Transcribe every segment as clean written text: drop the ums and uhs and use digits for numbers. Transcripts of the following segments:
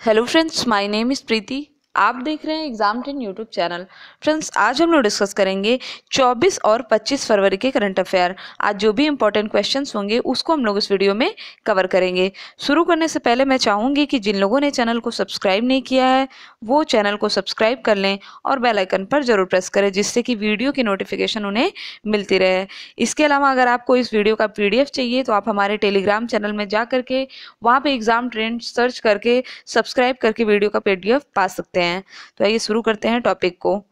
Hello friends, my name is Preeti. आप देख रहे हैं एग्जाम 10 यूट्यूब चैनल। फ्रेंड्स, आज हम लोग डिस्कस करेंगे 24 और 25 फरवरी के करंट अफेयर। आज जो भी इंपॉर्टेंट क्वेश्चंस होंगे उसको हम लोग इस वीडियो में कवर करेंगे। शुरू करने से पहले मैं चाहूँगी कि जिन लोगों ने चैनल को सब्सक्राइब नहीं किया है वो चैनल को सब्सक्राइब कर लें और बेल आइकन पर जरूर प्रेस करें, जिससे कि वीडियो की नोटिफिकेशन उन्हें मिलती रहे। इसके अलावा अगर आपको इस वीडियो का PDF चाहिए तो आप हमारे टेलीग्राम चैनल में जा करके वहाँ पे एग्जाम ट्रेंड सर्च करके सब्सक्राइब करके वीडियो का PDF पा सकते हैं। तो आइए शुरू करते हैं टॉपिक को।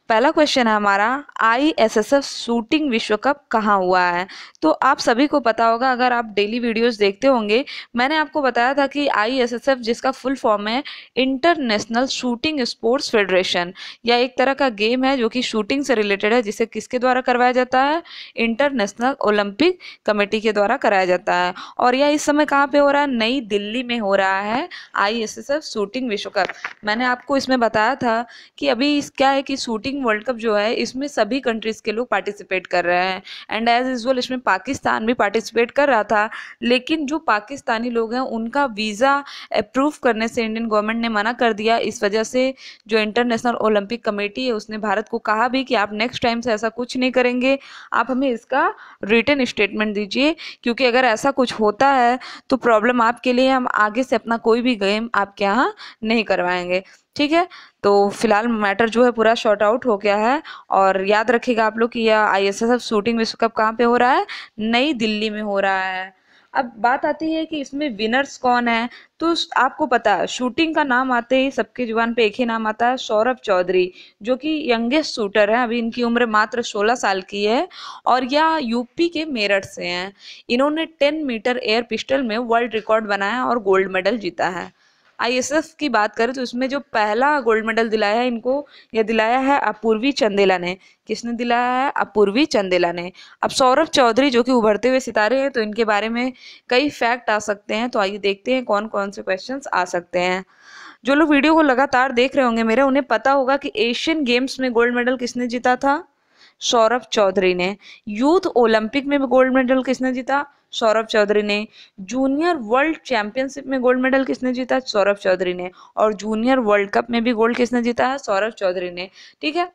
पहला क्वेश्चन है हमारा, ISSF शूटिंग विश्व कप कहाँ हुआ है? तो आप सभी को पता होगा, अगर आप डेली वीडियोस देखते होंगे, मैंने आपको बताया था कि ISSF जिसका फुल फॉर्म है इंटरनेशनल शूटिंग स्पोर्ट्स फेडरेशन, या एक तरह का गेम है जो कि शूटिंग से रिलेटेड है, जिसे किसके द्वारा करवाया जाता है? इंटरनेशनल ओलंपिक कमेटी के द्वारा कराया जाता है। और यह इस समय कहाँ पे हो रहा है? नई दिल्ली में हो रहा है ISSF शूटिंग विश्व कप। मैंने आपको इसमें बताया था कि अभी क्या है कि शूटिंग वर्ल्ड कप जो है इसमें सभी कंट्रीज के लोग पार्टिसिपेट कर रहे हैं, एंड एज यूजुअल इसमें पाकिस्तान भी पार्टिसिपेट कर रहा था, लेकिन जो पाकिस्तानी लोग हैं उनका वीज़ा अप्रूव करने से इंडियन गवर्नमेंट ने मना कर दिया। इस वजह से जो इंटरनेशनल ओलंपिक कमेटी है उसने भारत को कहा भी कि आप नेक्स्ट टाइम से ऐसा कुछ नहीं करेंगे, आप हमें इसका रिटन स्टेटमेंट दीजिए, क्योंकि अगर ऐसा कुछ होता है तो प्रॉब्लम आपके लिए, हम आगे से अपना कोई भी गेम आपके यहाँ नहीं करवाएंगे। ठीक है, तो फिलहाल मैटर जो है पूरा शॉर्ट आउट हो गया है। और याद रखिएगा आप लोग कि यह ISSF शूटिंग विश्व कप कहाँ पे हो रहा है? नई दिल्ली में हो रहा है। अब बात आती है कि इसमें विनर्स कौन है। तो आपको पता है, शूटिंग का नाम आते ही सबके जुबान पे एक ही नाम आता है, सौरभ चौधरी, जो कि यंगेस्ट शूटर है। अभी इनकी उम्र मात्र 16 साल की है और यह यूपी के मेरठ से हैं। इन्होंने 10 मीटर एयर पिस्टल में वर्ल्ड रिकॉर्ड बनाया और गोल्ड मेडल जीता है। ISSF की बात करें तो इसमें जो पहला गोल्ड मेडल दिलाया है इनको, यह दिलाया है अपूर्वी चंदेला ने। किसने दिलाया है? अपूर्वी चंदेला ने। अब सौरभ चौधरी जो कि उभरते हुए सितारे हैं, तो इनके बारे में कई फैक्ट आ सकते हैं। तो आइए देखते हैं कौन कौन से क्वेश्चंस आ सकते हैं। जो लोग वीडियो को लगातार देख रहे होंगे मेरे, उन्हें पता होगा कि एशियन गेम्स में गोल्ड मेडल किसने जीता था? सौरभ चौधरी ने। यूथ ओलंपिक में गोल्ड मेडल किसने जीता? सौरभ चौधरी ने। जूनियर वर्ल्ड चैंपियनशिप में गोल्ड मेडल किसने जीता? सौरभ चौधरी ने। और जूनियर वर्ल्ड कप में भी गोल्ड किसने जीता है? सौरभ चौधरी ने। ठीक है,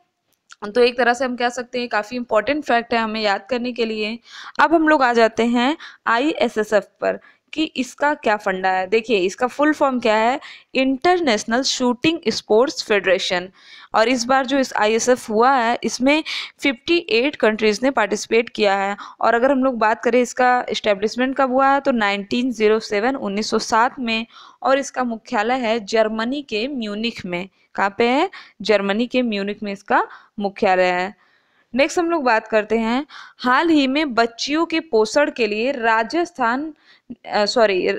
तो एक तरह से हम कह सकते हैं काफी इंपॉर्टेंट फैक्ट है हमें याद करने के लिए। अब हम लोग आ जाते हैं ISSF पर कि इसका क्या फंडा है। देखिए, इसका फुल फॉर्म क्या है? International shooting sports federation. और इस बार जो इस ISSF हुआ है इसमें 58 कंट्रीज ने पार्टिसिपेट किया है। और अगर हम लोग बात करें इसका इस्टेब्लिशमेंट कब हुआ है, तो 1907 1907 में। और इसका मुख्यालय है जर्मनी के म्यूनिख में। कहाँ पे है? जर्मनी के म्यूनिख में इसका मुख्यालय है। नेक्स्ट हम लोग बात करते हैं, हाल ही में बच्चियों के पोषण के लिए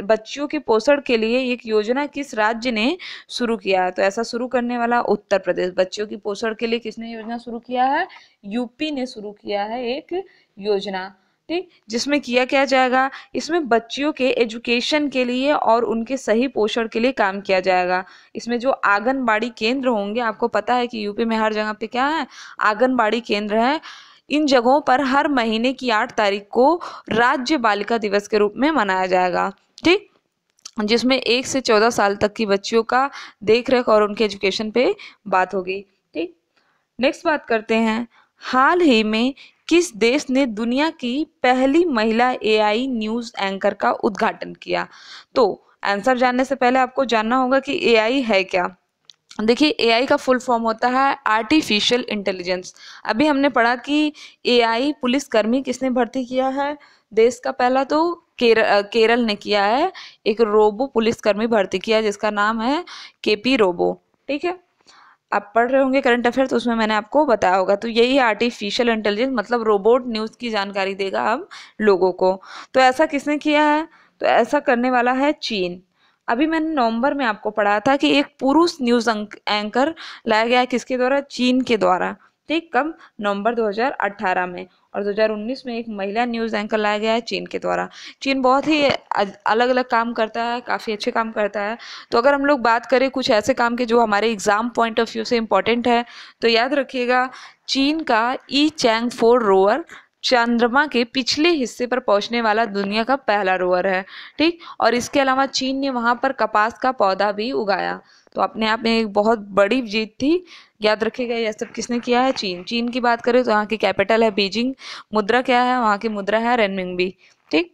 बच्चियों के पोषण के लिए एक योजना किस राज्य ने शुरू किया है? तो ऐसा शुरू करने वाला उत्तर प्रदेश। बच्चियों की पोषण के लिए किसने योजना शुरू किया है? यूपी ने शुरू किया है एक योजना। ठीक, जिसमें किया क्या जाएगा? इसमें बच्चियों के एजुकेशन के लिए और उनके सही पोषण के लिए काम किया जाएगा। इसमें जो आंगनबाड़ी केंद्र होंगे, आपको पता है कि यूपी में हर जगह पे क्या है? आंगनबाड़ी केंद्र है। इन जगहों पर हर महीने की 8 तारीख को राज्य बालिका दिवस के रूप में मनाया जाएगा। ठीक, जिसमें 1 से 14 साल तक की बच्चियों का देख रेख और उनके एजुकेशन पे बात होगी। ठीक, नेक्स्ट बात करते हैं, हाल ही में किस देश ने दुनिया की पहली महिला AI न्यूज एंकर का उद्घाटन किया? तो आंसर जानने से पहले आपको जानना होगा कि AI है क्या। देखिए, AI का फुल फॉर्म होता है आर्टिफिशियल इंटेलिजेंस। अभी हमने पढ़ा कि AI पुलिसकर्मी किसने भर्ती किया है? देश का पहला तो केरल ने किया है। एक रोबो पुलिसकर्मी भर्ती किया जिसका नाम है KP रोबो। ठीक है, आप पढ़ रहे होंगे करंट अफेयर, तो उसमें मैंने आपको बताया होगा। तो यही आर्टिफिशियल इंटेलिजेंस मतलब रोबोट न्यूज़ की जानकारी देगा हम लोगों को। तो ऐसा किसने किया है? तो ऐसा करने वाला है चीन। अभी मैंने नवंबर में आपको पढ़ाया था कि एक पुरुष न्यूज़ एंकर लाया गया है, किसके द्वारा? चीन के द्वारा। ठीक, कब? नवंबर 2018 में। और 2019 में एक महिला न्यूज़ एंकर लाया गया है चीन के द्वारा। चीन बहुत ही अलग अलग काम करता है, काफ़ी अच्छे काम करता है। तो अगर हम लोग बात करें कुछ ऐसे काम के जो हमारे एग्जाम पॉइंट ऑफ व्यू से इम्पोर्टेंट है, तो याद रखिएगा चीन का ई चैंग 4 रोवर चंद्रमा के पिछले हिस्से पर पहुंचने वाला दुनिया का पहला रोवर है। ठीक, और इसके अलावा चीन ने वहां पर कपास का पौधा भी उगाया। तो अपने आप में एक बहुत बड़ी जीत थी। याद रखिएगा यह सब किसने किया है? चीन। चीन की बात करें तो यहाँ की कैपिटल है बीजिंग। मुद्रा क्या है? वहाँ की मुद्रा है रेनमिंगबी। ठीक,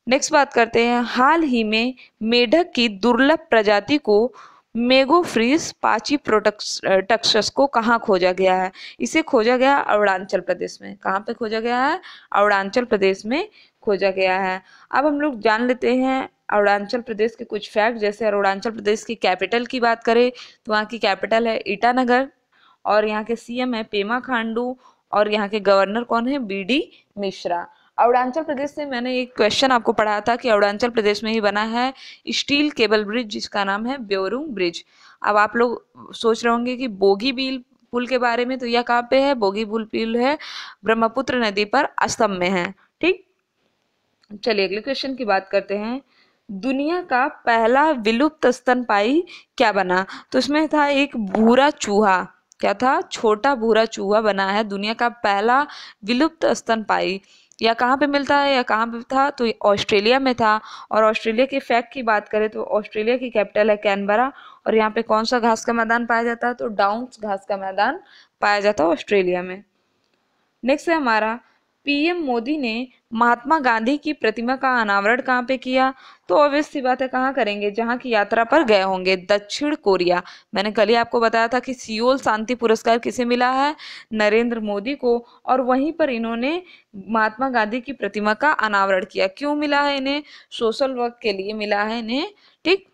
नेक्स्ट बात करते हैं। हाल ही में मेढक की दुर्लभ प्रजाति को मेगोफ्रीस पाची प्रोटक्टस को कहाँ खोजा गया है? इसे खोजा गया अरुणाचल प्रदेश में। कहाँ पे खोजा गया है? अरुणाचल प्रदेश में खोजा गया है। अब हम लोग जान लेते हैं अरुणाचल प्रदेश के कुछ फैक्ट। जैसे अरुणाचल प्रदेश की कैपिटल की बात करें तो वहाँ की कैपिटल है ईटानगर, और यहाँ के सीएम है पेमा खांडू, और यहाँ के गवर्नर कौन है? बीडी मिश्रा। अरुणाचल प्रदेश से मैंने एक क्वेश्चन आपको पढ़ा था कि अरुणाचल प्रदेश में ही बना है स्टील केबल ब्रिज जिसका नाम है ब्योरुंग ब्रिज। अब आप लोग सोच रहे होंगे कि बोगीबील पुल के बारे में, तो यह कहाँ पे है? बोगीबील पुल है ब्रह्मपुत्र नदी पर असम में है। ठीक, चलिए अगले क्वेश्चन की बात करते हैं। दुनिया का पहला विलुप्त स्तनपायी क्या बना? तो इसमें था एक भूरा चूहा। क्या था? छोटा भूरा चूहा बना है दुनिया का पहला विलुप्त स्तनपायी। या कहाँ पे मिलता है या कहाँ पे था? तो ऑस्ट्रेलिया में था। और ऑस्ट्रेलिया के फैक्ट की बात करें तो ऑस्ट्रेलिया की कैपिटल है कैनबरा, और यहाँ पे कौन सा घास का मैदान पाया जाता है? तो डाउन्स घास का मैदान पाया जाता है ऑस्ट्रेलिया में। नेक्स्ट है हमारा, पीएम मोदी ने महात्मा गांधी की प्रतिमा का अनावरण कहाँ पे किया? तो ऑब्वियस सी बात है कहाँ करेंगे? जहाँ की यात्रा पर गए होंगे, दक्षिण कोरिया। मैंने कल ही आपको बताया था कि सियोल शांति पुरस्कार किसे मिला है? नरेंद्र मोदी को। और वहीं पर इन्होंने महात्मा गांधी की प्रतिमा का अनावरण किया। क्यों मिला है इन्हें? सोशल वर्क के लिए मिला है इन्हें। ठीक,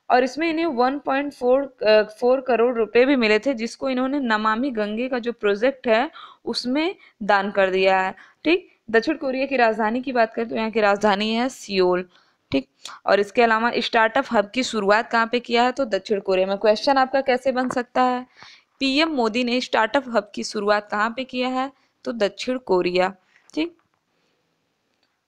और इसमें इन्हें 1.4 करोड़ रुपए भी मिले थे, जिसको इन्होंने नमामि गंगे का जो प्रोजेक्ट है उसमें दान कर दिया है। ठीक, दक्षिण कोरिया की राजधानी की बात करें तो यहाँ की राजधानी है सियोल। ठीक, और इसके अलावा स्टार्टअप हब की शुरुआत कहाँ पे किया है? तो दक्षिण कोरिया में। क्वेश्चन आपका कैसे बन सकता है? पीएम मोदी ने स्टार्टअप हब की शुरुआत कहाँ पे किया है? तो दक्षिण कोरिया। ठीक,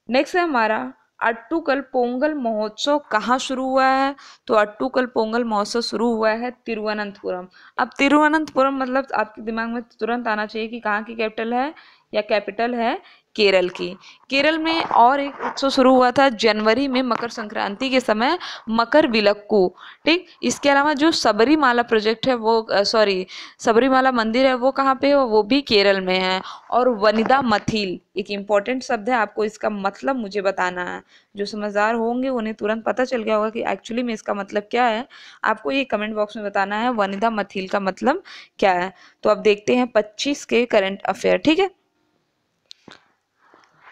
नेक्स्ट है हमारा, अट्टुकल पोंगल महोत्सव कहाँ शुरू हुआ है? तो अट्टुकल पोंगल महोत्सव शुरू हुआ है तिरुवनंतपुरम। अब तिरुवनंतपुरम मतलब आपके दिमाग में तुरंत आना चाहिए कि कहाँ की कैपिटल है? या कैपिटल है केरल की। केरल में और एक उत्सव शुरू हुआ था जनवरी में मकर संक्रांति के समय, मकर विलक्कू। ठीक, इसके अलावा जो सबरीमाला प्रोजेक्ट है वो सबरीमाला मंदिर है वो कहाँ पे है? वो भी केरल में है। और वनिदा मथील एक इम्पॉर्टेंट शब्द है, आपको इसका मतलब मुझे बताना है। जो समझदार होंगे उन्हें तुरंत पता चल गया होगा कि एक्चुअली में इसका मतलब क्या है। आपको ये कमेंट बॉक्स में बताना है वनिदा मथील का मतलब क्या है। तो अब देखते हैं 25 के करंट अफेयर। ठीक है,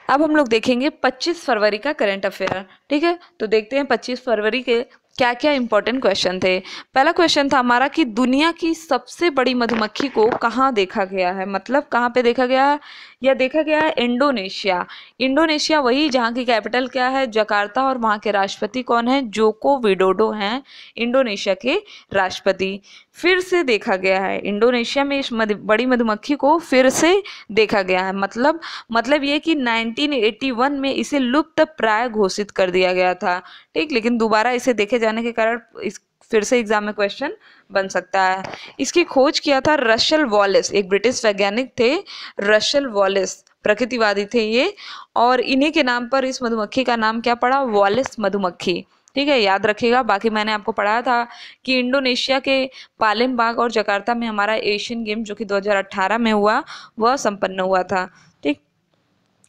अब हम लोग देखेंगे 25 फरवरी का करंट अफेयर। ठीक है, तो देखते हैं 25 फरवरी के क्या क्या इंपॉर्टेंट क्वेश्चन थे। पहला क्वेश्चन था हमारा कि दुनिया की सबसे बड़ी मधुमक्खी को कहाँ देखा गया है? मतलब कहाँ पे देखा गया है? यह देखा गया है इंडोनेशिया। इंडोनेशिया वही जहाँ की कैपिटल क्या है? जकार्ता, और वहाँ के राष्ट्रपति कौन है? जोको विडोडो हैं इंडोनेशिया के राष्ट्रपति। फिर से देखा गया है इंडोनेशिया में इस बड़ी मधुमक्खी को फिर से देखा गया है। मतलब ये कि 1981 में इसे लुप्त प्राय घोषित कर दिया गया था। ठीक, लेकिन दोबारा इसे देखे जाने के कारण इस फिर से एग्जाम में क्वेश्चन बन सकता है। इसकी खोज किया था रशल वॉलेस, एक ब्रिटिश वैज्ञानिक थे। रशल वॉलेस प्रकृतिवादी थे ये, और इन्हीं के नाम पर इस मधुमक्खी का नाम क्या पड़ा? वॉलेस मधुमक्खी। ठीक है, याद रखिएगा। बाकी मैंने आपको पढ़ाया था कि इंडोनेशिया के पालेमबांग और जकार्ता में हमारा एशियन गेम जो कि 2018 में हुआ वह संपन्न हुआ था। ठीक,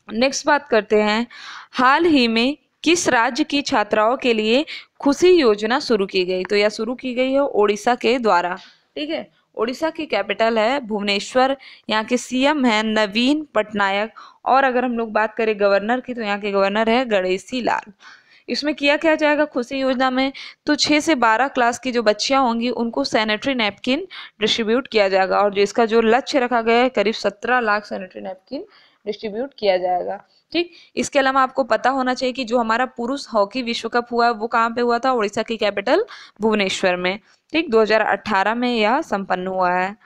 नेक्स्ट बात करते हैं, हाल ही में किस राज्य की छात्राओं के लिए खुशी योजना शुरू की गई? तो यह शुरू की गई है ओडिशा के द्वारा। ठीक है, ओडिशा की कैपिटल है भुवनेश्वर। यहाँ के सीएम है नवीन पटनायक, और अगर हम लोग बात करें गवर्नर की तो यहाँ के गवर्नर है गणेशी लाल। इसमें किया क्या जाएगा खुशी योजना में? तो 6 से 12 क्लास की जो बच्चियां होंगी उनको सैनिटरी नैपकिन डिस्ट्रीब्यूट किया जाएगा, और जो इसका जो लक्ष्य रखा गया है करीब 17 लाख सैनिटरी नैपकिन डिस्ट्रीब्यूट किया जाएगा। ठीक, इसके अलावा आपको पता होना चाहिए कि जो हमारा पुरुष हॉकी विश्व कप हुआ वो कहाँ पे हुआ था? उड़ीसा की कैपिटल भुवनेश्वर में। ठीक, 2018 में यह संपन्न हुआ है।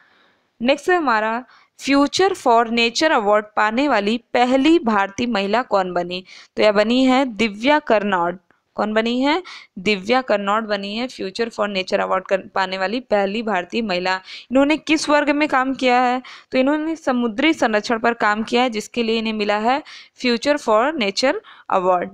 नेक्स्ट है हमारा, फ्यूचर फॉर नेचर अवार्ड पाने वाली पहली भारतीय महिला कौन बनी? तो यह बनी है दिव्या कर्नाड। कौन बनी है? दिव्या कर्नौड बनी है फ्यूचर फॉर नेचर अवार्ड पाने वाली पहली भारतीय महिला। इन्होंने किस वर्ग में काम किया है? तो इन्होंने समुद्री संरक्षण पर काम किया है, जिसके लिए इन्हें मिला है फ्यूचर फॉर नेचर अवार्ड।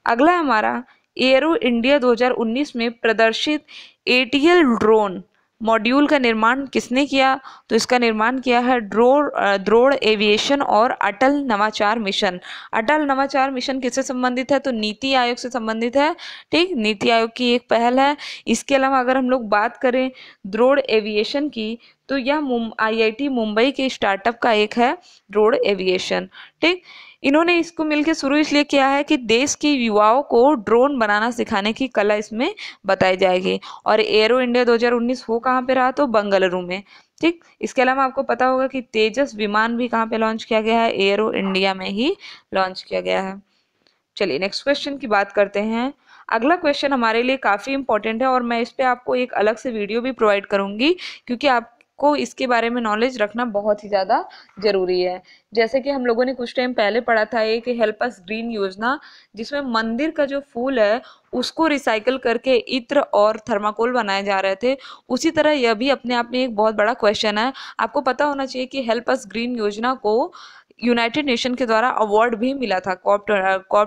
अगला हमारा एरो इंडिया 2019 में प्रदर्शित एटीएल ड्रोन मॉड्यूल का निर्माण किसने किया? तो इसका निर्माण किया है द्रोण एविएशन और अटल नवाचार मिशन। अटल नवाचार मिशन किससे संबंधित है? तो नीति आयोग से संबंधित है। ठीक, नीति आयोग की एक पहल है। इसके अलावा अगर हम लोग बात करें द्रोण एविएशन की, तो यह आईआईटी मुंबई के स्टार्टअप का एक है द्रोण एविएशन। ठीक, इन्होंने इसको मिलकर शुरू इसलिए किया है कि देश के युवाओं को ड्रोन बनाना सिखाने की कला इसमें बताई जाएगी। और एरो इंडिया 2019 हो कहाँ पे रहा? तो बेंगलुरु में। ठीक, इसके अलावा आपको पता होगा कि तेजस विमान भी कहाँ पे लॉन्च किया गया है? एरो इंडिया में ही लॉन्च किया गया है। चलिए नेक्स्ट क्वेश्चन की बात करते हैं। अगला क्वेश्चन हमारे लिए काफ़ी इंपॉर्टेंट है और मैं इस पे आपको एक अलग से वीडियो भी प्रोवाइड करूंगी, क्योंकि आपको इसके बारे में नॉलेज रखना बहुत ही ज़्यादा जरूरी है। जैसे कि हम लोगों ने कुछ टाइम पहले पढ़ा था एक हेल्प अस ग्रीन योजना, जिसमें मंदिर का जो फूल है उसको रिसाइकल करके इत्र और थर्माकोल बनाए जा रहे थे। उसी तरह यह भी अपने आप में एक बहुत बड़ा क्वेश्चन है। आपको पता होना चाहिए कि हेल्प अस ग्रीन योजना को यूनाइटेड नेशन के द्वारा अवार्ड भी मिला था। कॉप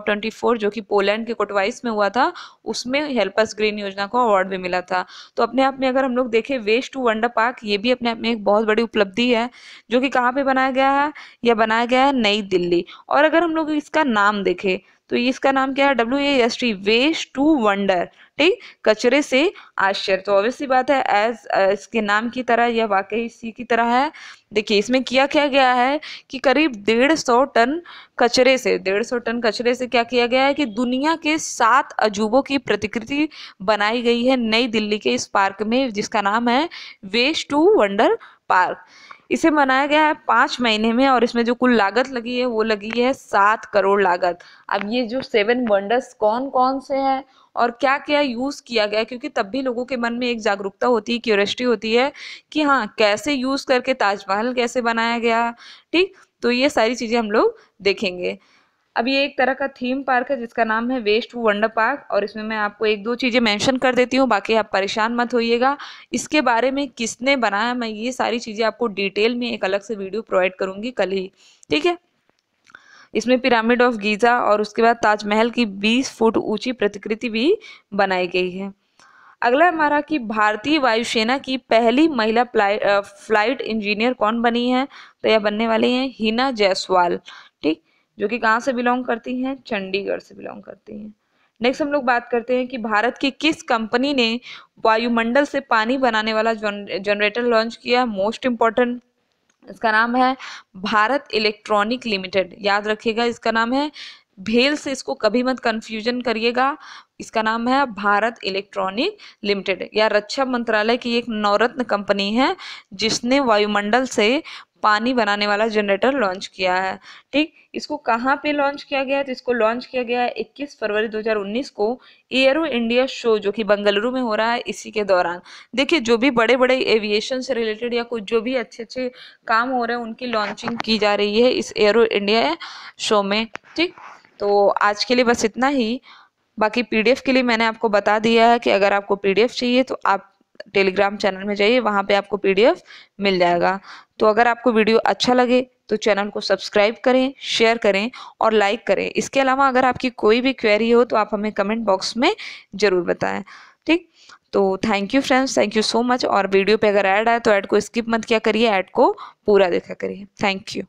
24 जो कि पोलैंड के कोटवाइस में हुआ था, उसमें हेल्प अस ग्रीन योजना को अवार्ड भी मिला था। तो अपने आप में अगर हम लोग देखें वेस्ट टू वंडर पार्क, ये भी अपने आप में एक बहुत बड़ी उपलब्धि है, जो कि कहाँ पे बनाया गया है? यह बनाया गया है नई दिल्ली। और अगर हम लोग इसका नाम देखें तो इसका नाम क्या है? WAST, waste to wonder. ठीक, कचरे से आश्चर्य। तो ऑब्वियसली बात है एज इसके नाम की तरह यह वाकई इसी की तरह है। देखिए इसमें किया क्या गया है कि करीब 150 टन कचरे से 150 टन कचरे से क्या किया गया है कि दुनिया के 7 अजूबों की प्रतिकृति बनाई गई है नई दिल्ली के इस पार्क में, जिसका नाम है वेस्ट टू वंडर पार्क। इसे बनाया गया है 5 महीने में और इसमें जो कुल लागत लगी है वो लगी है 7 करोड़ लागत। अब ये जो 7 वंडर्स कौन कौन से हैं और क्या क्या यूज किया गया, क्योंकि तब भी लोगों के मन में एक जागरूकता होती है, क्यूरियोसिटी होती है कि हाँ कैसे यूज करके ताजमहल कैसे बनाया गया। ठीक, तो ये सारी चीजें हम लोग देखेंगे। अब ये एक तरह का थीम पार्क है जिसका नाम है वेस्ट टू वंडर पार्क, और इसमें मैं आपको एक दो चीजें मेंशन कर देती हूँ, बाकी आप परेशान मत होइएगा। इसके बारे में किसने बनाया, मैं ये सारी चीजें आपको डिटेल में एक अलग से वीडियो प्रोवाइड करूंगी कल ही। ठीक है, इसमें पिरामिड ऑफ गीजा और उसके बाद ताजमहल की 20 फुट ऊंची प्रतिकृति भी बनाई गई है। अगला हमारा कि भारतीय वायुसेना की पहली महिला फ्लाइट इंजीनियर कौन बनी है? तो यह बनने वाली है हिना जायसवाल। ठीक, जो कि कहाँ से बिलोंग करती हैं? चंडीगढ़ से बिलोंग करती हैं। नेक्स्ट हम लोग बात करते हैं कि भारत की किस कंपनी ने वायुमंडल से पानी बनाने वाला जनरेटर लॉन्च किया? मोस्ट इंपॉर्टेंट, इसका नाम है भारत इलेक्ट्रॉनिक लिमिटेड। याद रखिएगा इसका नाम है, भेल से इसको कभी मत कंफ्यूजन करिएगा। इसका नाम है भारत इलेक्ट्रॉनिक लिमिटेड। या रक्षा मंत्रालय की एक नवरत्न कंपनी है जिसने वायुमंडल से पानी बनाने वाला जनरेटर लॉन्च किया है। ठीक, इसको कहाँ पे लॉन्च किया गया है? तो इसको लॉन्च किया गया है 21 फरवरी 2019 को एरो इंडिया शो, जो कि बेंगलुरु में हो रहा है, इसी के दौरान। देखिए जो भी बड़े बड़े एविएशन से रिलेटेड या कुछ जो भी अच्छे अच्छे काम हो रहे हैं उनकी लॉन्चिंग की जा रही है इस एरो इंडिया शो में। ठीक, तो आज के लिए बस इतना ही। बाकी पीडीएफ के लिए मैंने आपको बता दिया है कि अगर आपको पीडीएफ चाहिए तो आप टेलीग्राम चैनल में जाइए, वहाँ पे आपको पीडीएफ मिल जाएगा। तो अगर आपको वीडियो अच्छा लगे तो चैनल को सब्सक्राइब करें, शेयर करें और लाइक करें। इसके अलावा अगर आपकी कोई भी क्वेरी हो तो आप हमें कमेंट बॉक्स में ज़रूर बताएं। ठीक, तो thank you friends, thank you so much. और वीडियो पे अगर ऐड आए तो ऐड को स्किप मत किया करिए, ऐड को पूरा देखा करिए। Thank you.